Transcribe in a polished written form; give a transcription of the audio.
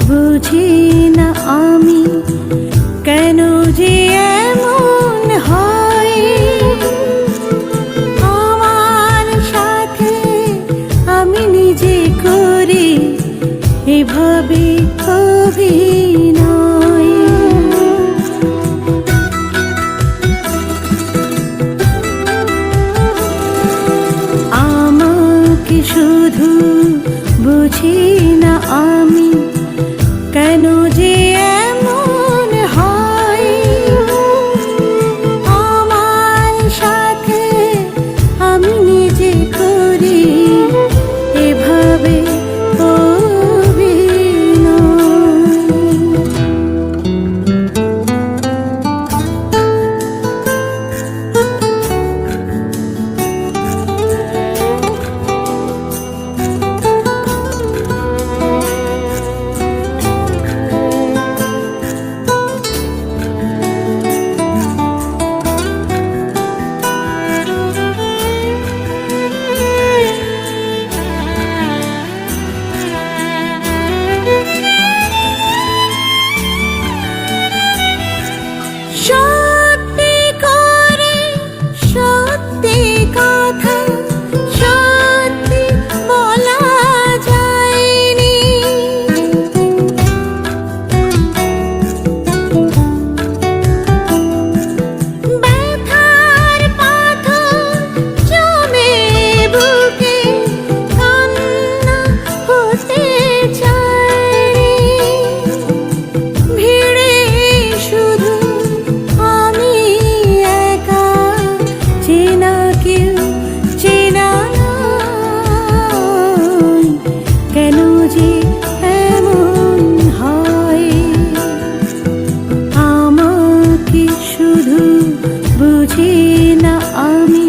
বুঝি না আমি কেন যে এমন হয়। আমার সাথে আমি নিজে করি এভাবে অভিনয়। আমাকে শুধু বুঝি না আমি কেন যে এমন হয়। আমার সাথে আমি নিজে করি এভাবে সত্যি করে সত্যি কথা সত্যি বলা যায়নি। ব্যথার পাথর জমে বুকে কান্না হতে চায়নি। ভিড়ে শুধু আমি একা, চেনা কেউ চেনা নয়। কেন যে এমন হয়। আমাকে শুধু বুঝি না আমি